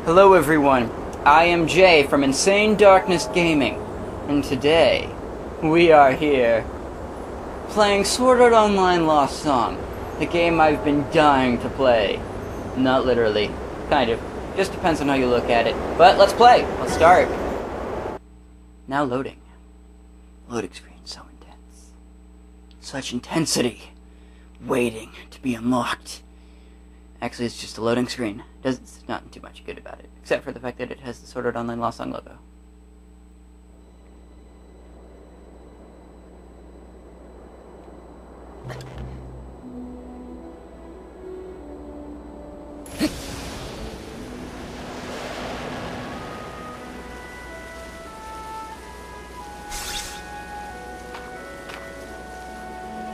Hello everyone, I am Jay from Insane Darkness Gaming, and today, we are here, playing Sword Art Online Lost Song, the game I've been dying to play. Not literally, kind of, just depends on how you look at it. But let's play, let's start. Now loading. Loading screen, so intense. Such intensity. Waiting to be unlocked. Actually, it's just a loading screen. It's not too much good about it, except for the fact that it has the Sword Art Online Lost Song logo.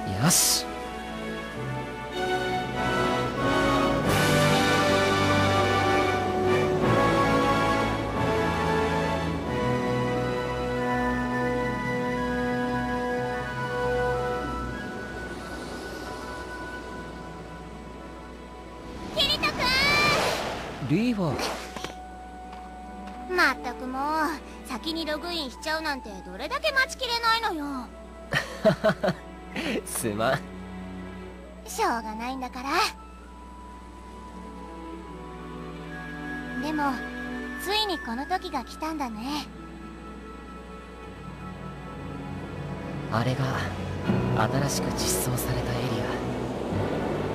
Yes.リーはまったくもう先にログインしちゃうなんてどれだけ待ちきれないのよ。すまん。しょうがないんだから。でもついにこの時が来たんだね。あれが新しく実装されたエリ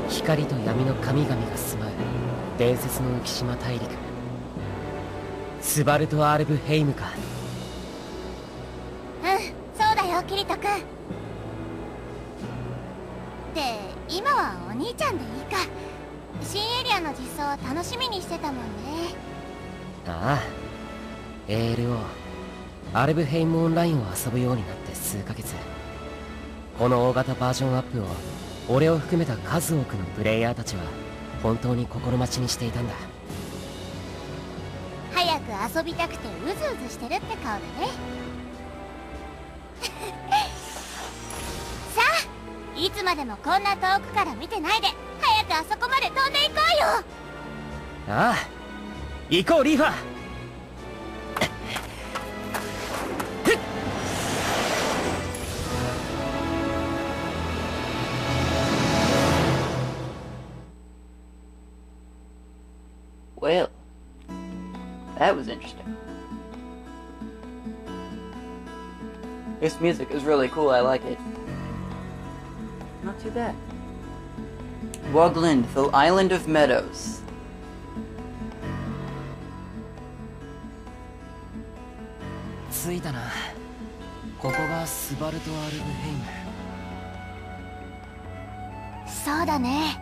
ア、光と闇の神々が住まう伝説の浮島大陸、スバルト・アルブヘイムか。うん、そうだよキリト君。で、今はお兄ちゃんでいいか。新エリアの実装を楽しみにしてたもんね。ああ、ALO アルブヘイムオンラインを遊ぶようになって数ヶ月。この大型バージョンアップを俺を含めた数多くのプレイヤーたちは本当に心待ちにしていたんだ。早く遊びたくてうずうずしてるって顔だね。さあ、いつまでもこんな遠くから見てないで早くあそこまで飛んでいこうよ。ああ、行こうリーファー。Well, that was interesting. This music is really cool, I like it. Not too bad. Wogland, the Island of Meadows. 着いたな。ここがスバルト・アルブヘイム。そうだね。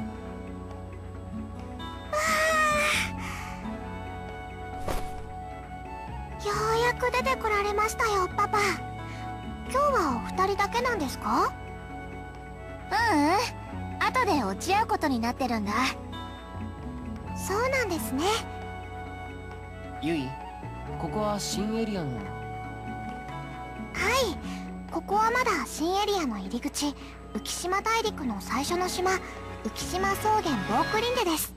ようやく出てこられましたよパパ。今日はお二人だけなんですか？後で落ち合うことになってるんだ。そうなんですね。ユイ、ここは新エリアの。はい、ここはまだ新エリアの入り口、浮島大陸の最初の島、浮島草原ボークリンデです。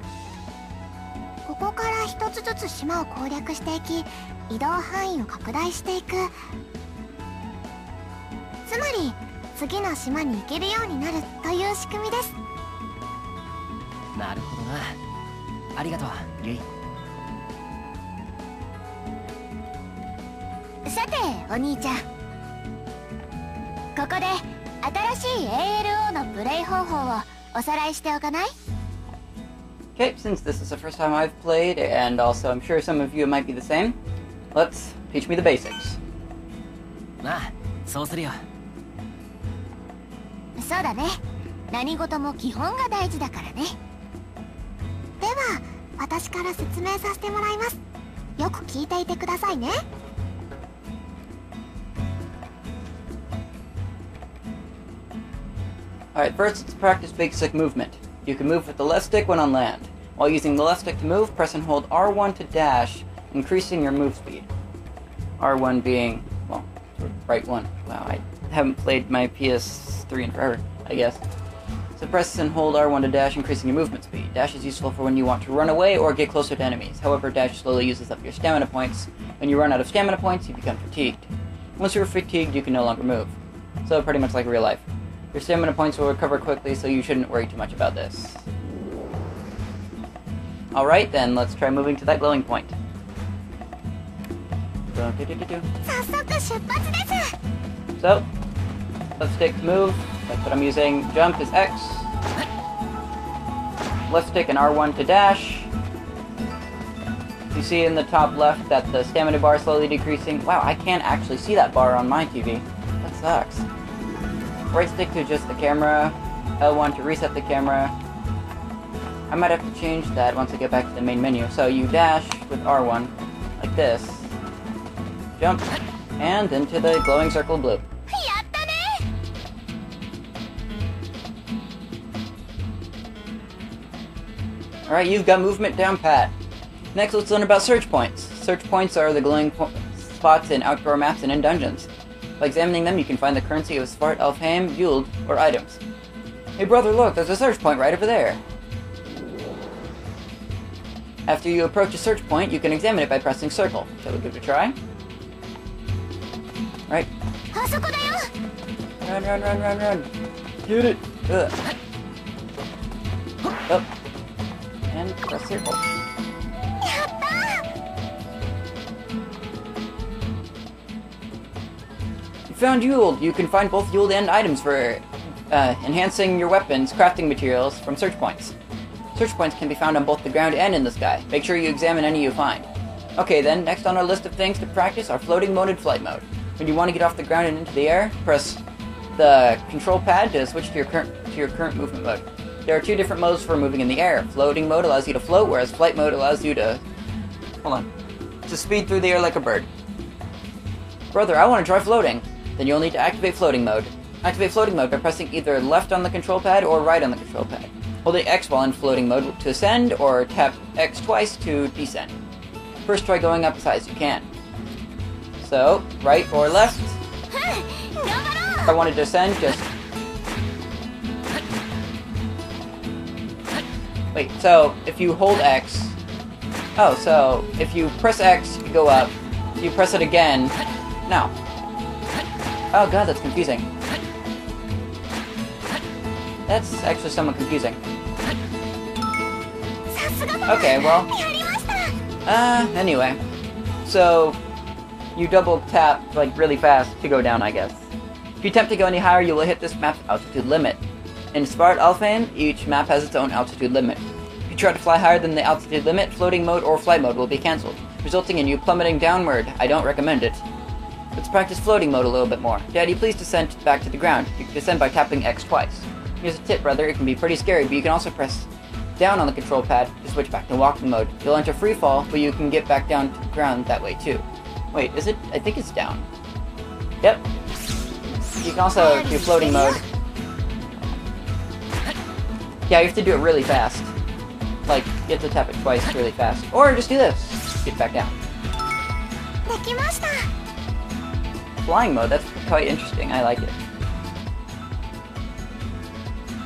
ここから一つずつ島を攻略していき、移動範囲を拡大していく。つまり次の島に行けるようになるという仕組みです。なるほどな。ありがとうユイ。さてお兄ちゃん、ここで新しい ALO のプレイ方法をおさらいしておかない？ Okay, since this is the first time I've played, and also I'm sure some of you might be the same, let's teach me the basics. まあ、そうするよ。そうだね。何事も基本が大事だからね。では、私から説明させてもらいます。よく聞いていてくださいね。Alright, first let's practice basic movement. You can move with the left stick when on land. While using the left stick to move, press and hold R1 to dash, increasing your move speed. R1 being, well, right one. Wow, I haven't played my PS3 in forever, I guess. So press and hold R1 to dash, increasing your movement speed. Dash is useful for when you want to run away or get closer to enemies. However, dash slowly uses up your stamina points. When you run out of stamina points, you become fatigued. Once you're fatigued, you can no longer move. So pretty much like real life. Your stamina points will recover quickly, so you shouldn't worry too much about this. Alright then, let's try moving to that glowing point. So, left stick to move, that's what I'm using. Jump is X. Left stick and R1 to dash. You see in the top left that the stamina bar is slowly decreasing. Wow, I can't actually see that bar on my TV. That sucks. Right stick to adjust the camera. L1 to reset the camera. I might have to change that once I get back to the main menu. So you dash with R1, like this. Jump, and into the glowing circle blue. Alright, you've got movement down pat. Next, let's learn about search points. Search points are the glowing spots in outdoor maps and in dungeons. By examining them, you can find the currency of Svart Alfheim, Yuld, or items. Hey brother, look, there's a search point right over there. After you approach a search point, you can examine it by pressing circle. Shall we give it a try? Right. Run, run, run, run, run. Get it! Ugh. Up. And press circle. You found Yuld! You can find both Yuld and items for enhancing your weapons, crafting materials from search points. Search points can be found on both the ground and in the sky. Make sure you examine any you find. Okay then, next on our list of things to practice are floating mode and flight mode. When you want to get off the ground and into the air, press the control pad to switch to your current movement mode. There are two different modes for moving in the air. Floating mode allows you to float, whereas flight mode allows you to... to speed through the air like a bird. Brother, I want to try floating. Then you'll need to activate floating mode. Activate floating mode by pressing either left on the control pad or right on the control pad. Holding X while in floating mode to ascend, or tap X twice to descend. First try going up as high as you can. So, right or left. If I wanted to ascend, just... Wait, so if you hold X... Oh, so if you press X, you go up. If you press it again... No. Oh god, that's confusing. That's actually somewhat confusing. Okay, well... anyway. So... you double tap, like, really fast to go down, I guess. If you attempt to go any higher, you will hit this map's altitude limit. In Svart Alfheim, each map has its own altitude limit. If you try to fly higher than the altitude limit, floating mode or flight mode will be cancelled, resulting in you plummeting downward. I don't recommend it. Let's practice floating mode a little bit more. Daddy, please descend back to the ground. You can descend by tapping X twice. Here's a tip, brother. It can be pretty scary, but you can also press down on the control pad to switch back to walking mode. You'll enter free fall, but you can get back down to the ground that way too. Wait, is it? I think it's down. Yep. You can also do floating mode. Yeah, you have to do it really fast. Like, you have to tap it twice really fast. Or just do this. Get back down. Flying mode, that's quite interesting. I like it.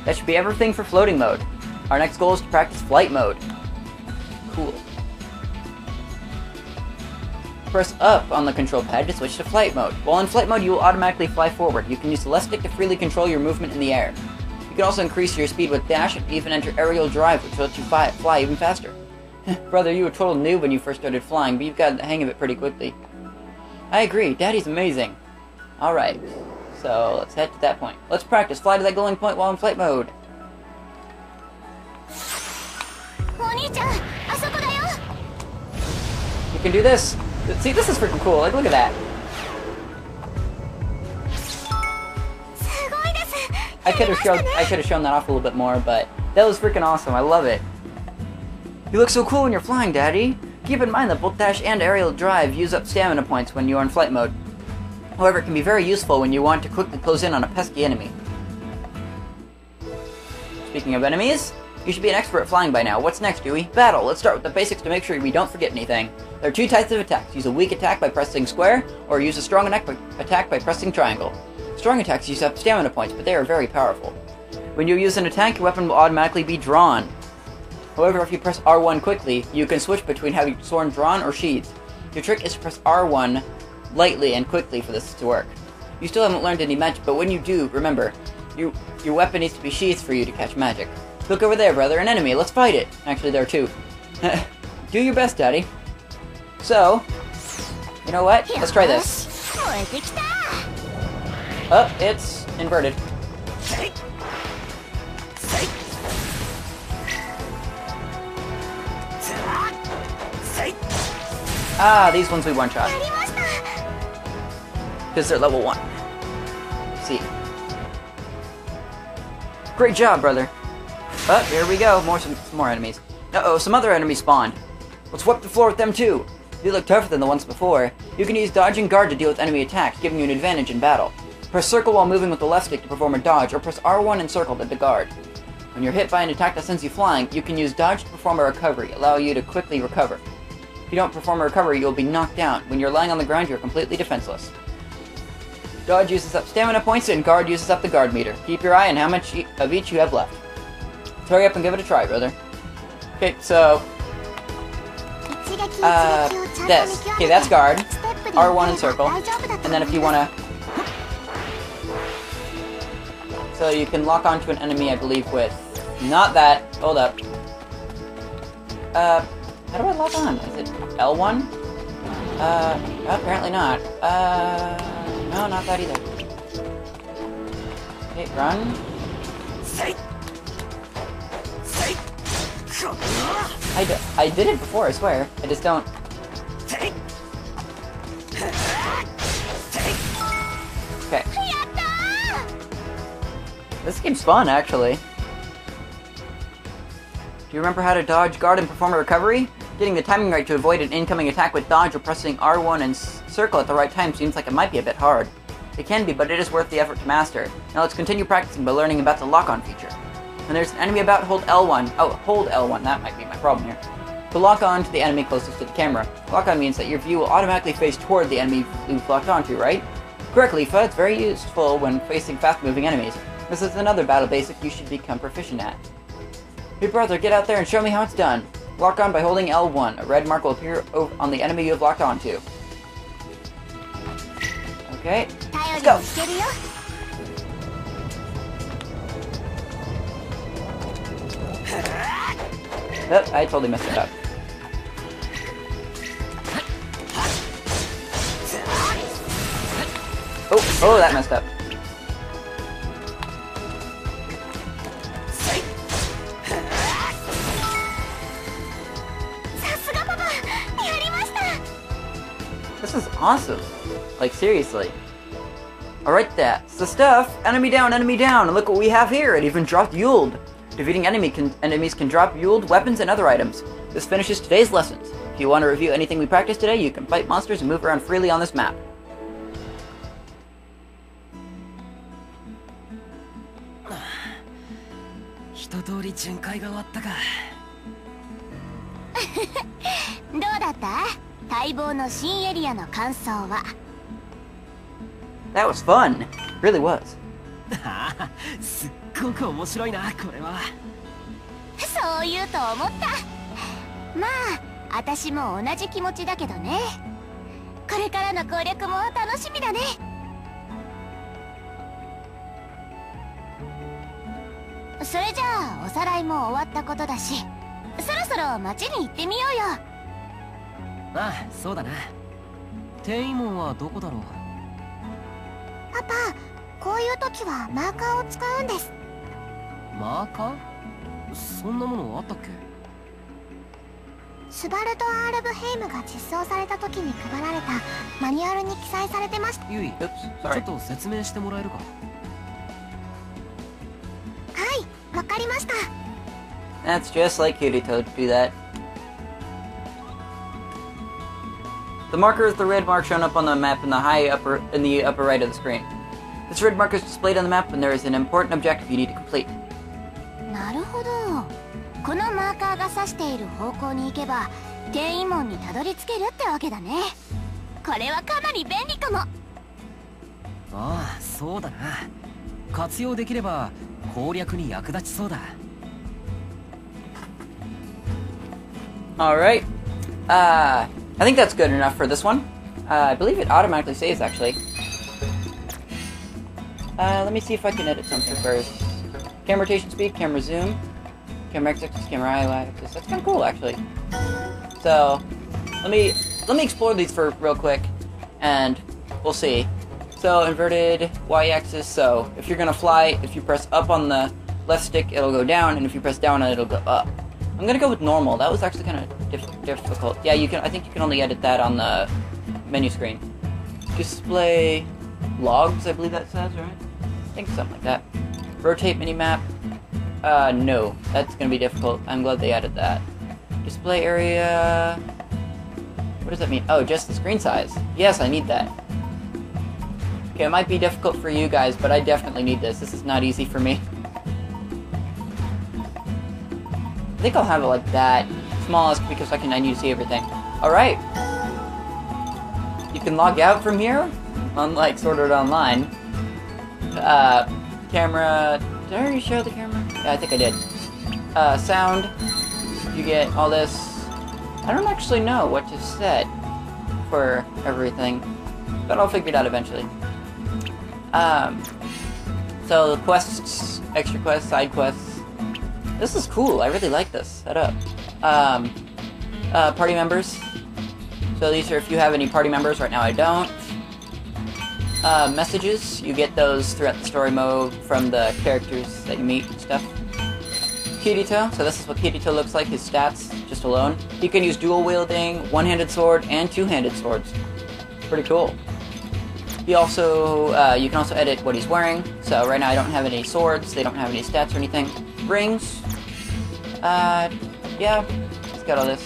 That should be everything for floating mode. Our next goal is to practice flight mode. Cool. Press up on the control pad to switch to flight mode. While in flight mode, you will automatically fly forward. You can use the left stick to freely control your movement in the air. You can also increase your speed with dash and even enter aerial drive, which lets you fly even faster. Brother, you were a total noob when you first started flying, but you've got the hang of it pretty quickly. I agree, Daddy's amazing. Alright, so let's head to that point. Let's practice. Fly to that glowing point while in flight mode. You can do this. See, this is freaking cool. Like, look at that. I could have shown that off a little bit more, but that was freaking awesome. I love it. You look so cool when you're flying, Daddy. Keep in mind that both dash and aerial drive use up stamina points when you're in flight mode. However, it can be very useful when you want to quickly close in on a pesky enemy. Speaking of enemies, you should be an expert at flying by now. What's next, Dewey? Battle! Let's start with the basics to make sure we don't forget anything. There are two types of attacks. Use a weak attack by pressing square, or use a strong attack by pressing triangle. Strong attacks use up stamina points, but they are very powerful. When you use an attack, your weapon will automatically be drawn. However, if you press R1 quickly, you can switch between having your sword drawn or sheathed. Your trick is to press R1 lightly and quickly for this to work. You still haven't learned any magic, but when you do, remember, your weapon needs to be sheathed for you to catch magic. Look over there, brother, an enemy, let's fight it! Actually, there are two. Do your best, Daddy. So, you know what? Let's try this. Oh, it's inverted. Ah, these ones we one-shot. Because they're level 1. See. Great job, brother. Oh, here we go. Some more enemies. Uh-oh, some other enemies spawned. Let's wipe the floor with them too. They look tougher than the ones before. You can use dodge and guard to deal with enemy attacks, giving you an advantage in battle. Press circle while moving with the left stick to perform a dodge, or press R1 and circle to guard. When you're hit by an attack that sends you flying, you can use dodge to perform a recovery, allowing you to quickly recover. If you don't perform a recovery, you'll be knocked down. When you're lying on the ground, you're completely defenseless. Dodge uses up stamina points, and guard uses up the guard meter. Keep your eye on how much of each you have left. Let's hurry up and give it a try, brother. Okay, so... this. Okay, that's guard. R1 and circle. And then if you wanna... So you can lock onto an enemy, I believe, with... Not that. Hold up. How do I lock on? Is it L1? Apparently not. No, not that either. Okay, run. I did it before, I swear. I just don't... Okay. This game's fun, actually. Do you remember how to dodge, guard, and perform a recovery? Getting the timing right to avoid an incoming attack with dodge or pressing R1 and circle at the right time seems like it might be a bit hard. It can be, but it is worth the effort to master. Now let's continue practicing by learning about the lock-on feature. When there's an enemy about, hold L1. Oh, hold L1, that might be my problem here. To lock on to the enemy closest to the camera. Lock-on means that your view will automatically face toward the enemy you've locked onto, right? Correct, Leafa. It's very useful when facing fast-moving enemies. This is another battle basic you should become proficient at. Hey brother, get out there and show me how it's done. Lock on by holding L1. A red mark will appear on the enemy you have locked onto. Okay, let's go! Oh, I totally messed it up. Oh, that messed up. This is awesome. Like, seriously. Alright, that's the stuff. Enemy down, and look what we have here. It even dropped Yuld. Defeating enemies can drop Yuld, weapons, and other items. This finishes today's lessons. If you want to review anything we practiced today, you can fight monsters and move around freely on this map. That was fun. It really was. すっごく面白いな、これは。そう言うと思った。まあ、私も同じ気持ちだけどね。これからの攻略も楽しみだね。それじゃあおさらいも終わったことだし、そろそろ街に行ってみようよ。ああ、そうだな。転移門はどこだろう。パパ、こういう時はマーカーを使うんです。マーカー？そんなものあったっけ？スバルト・アールブヘイムが実装された時に配られたマニュアルに記載されてました。ゆい、ちょっと説明してもらえるか？はい、わかりました。That's just like Kirito to do that. The marker is the red mark shown up on the map in the upper right of the screen. This red mark is displayed on the map when there is an important objective you need to complete. なるほど。このマーカーが指している方向に行けば転移門にたどり着けるってわけだね。これはかなり便利かも。ああ、そうだな。活用できれば攻略に役立ちそうだ。Alright. I think that's good enough for this one. I believe it automatically saves, actually. Let me see if I can edit something first. Camera rotation speed, camera zoom, camera x-axis, camera y-axis. That's kind of cool, actually. So, let me explore these for real quick, and we'll see. So, inverted y-axis. So, if you're gonna fly, if you press up on the left stick, it'll go down, and if you press down on it, it'll go up. I'm gonna go with normal. That was actually kind of difficult. Yeah, you can. I think you can only edit that on the menu screen. Display logs, I believe that says, right? I think something like that. Rotate minimap. No, that's gonna be difficult. I'm glad they added that. Display area. What does that mean? Oh, just the screen size. Yes, I need that. Okay, it might be difficult for you guys, but I definitely need this. This is not easy for me. I think I'll have it like that. Smallest because I need to see everything. Alright. You can log out from here, unlike Sword Art Online. Camera... Did I already show the camera? Yeah, I think I did. Sound. You get all this. I don't actually know what to set for everything, but I'll figure it out eventually. So the quests, extra quests, side quests. This is cool. I really like this setup. Party members. So these are if you have any party members. Right now I don't. Messages, you get those throughout the story mode from the characters that you meet and stuff. Kirito, so this is what Kirito looks like, his stats, just alone. He can use dual wielding, one-handed sword, and two-handed swords. Pretty cool. He also, you can also edit what he's wearing. So right now I don't have any swords, they don't have any stats or anything. Rings. Yeah, he's got all this.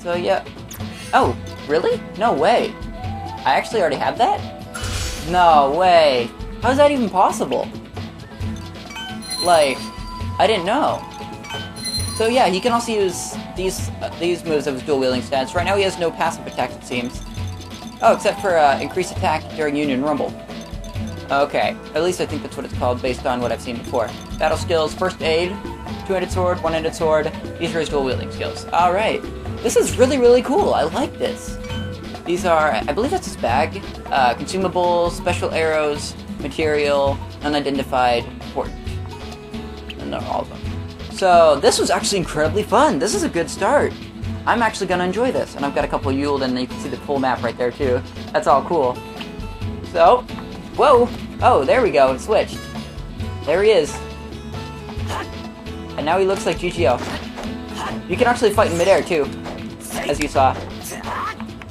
So yeah. Oh, really? No way. I actually already have that? No way. How is that even possible? Like, I didn't know. So yeah, he can also use these moves of his dual wielding stats. Right now he has no passive attacks, it seems. Oh, except for increased attack during Union Rumble. Okay, at least I think that's what it's called based on what I've seen before. Battle skills, first aid, two-handed sword, one-handed sword. These are his dual wielding skills. Alright. This is really, really cool. I like this. These are, I believe that's his bag. Consumables, special arrows, material, unidentified, important. And they're all of them. So, this was actually incredibly fun. This is a good start. I'm actually going to enjoy this. And I've got a couple Yuled, and you can see the full map right there, too. That's all cool. So, whoa. Oh, there we go. It switched. There he is. And now he looks like GGO. You can actually fight in midair, too. As you saw.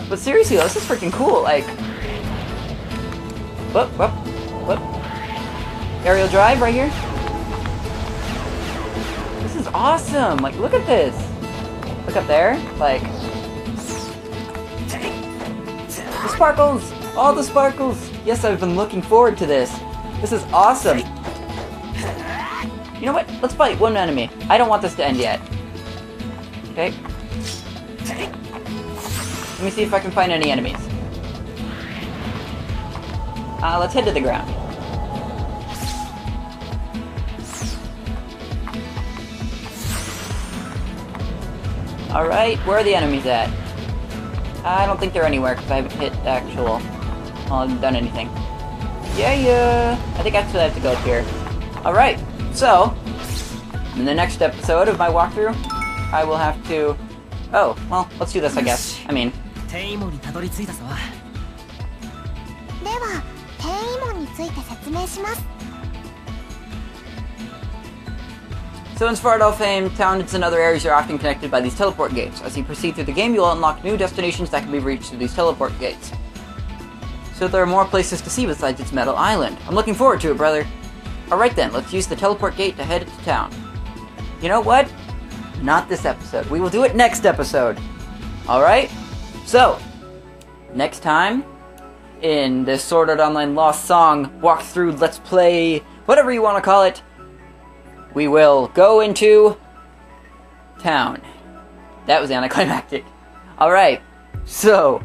But seriously, this is freaking cool. Like, whoop, whoop, whoop. Aerial drive right here. This is awesome. Like, look at this. Look up there. Like, the sparkles. All the sparkles. Yes, I've been looking forward to this. This is awesome. You know what? Let's fight one enemy. I don't want this to end yet. Okay. Let me see if I can find any enemies. Let's head to the ground. Alright, where are the enemies at? I don't think they're anywhere because I haven't hit the actual... Well, I haven't done anything. Yeah. I think actually I have to go up here. Alright, so... in the next episode of my walkthrough, I will have to... Oh, well, let's do this, I guess. I mean... では、転移門について説明します。 So in Svart Alfheim, towns and other areas are often connected by these teleport gates. As you proceed through the game, you'll unlock new destinations that can be reached through these teleport gates. So there are more places to see besides its metal island. I'm looking forward to it, brother. Alright then, let's use the teleport gate to head to town. You know what? Not this episode. We will do it next episode. Alright? So, next time, in this Sword Art Online Lost Song walkthrough, let's play, whatever you want to call it, we will go into town. That was anticlimactic. Alright, so,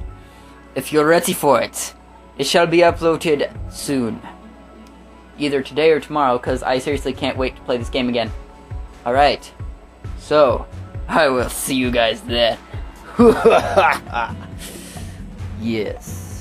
if you're ready for it, it shall be uploaded soon. either today or tomorrow, because I seriously can't wait to play this game again. Alright, so, I will see you guys then. Yes.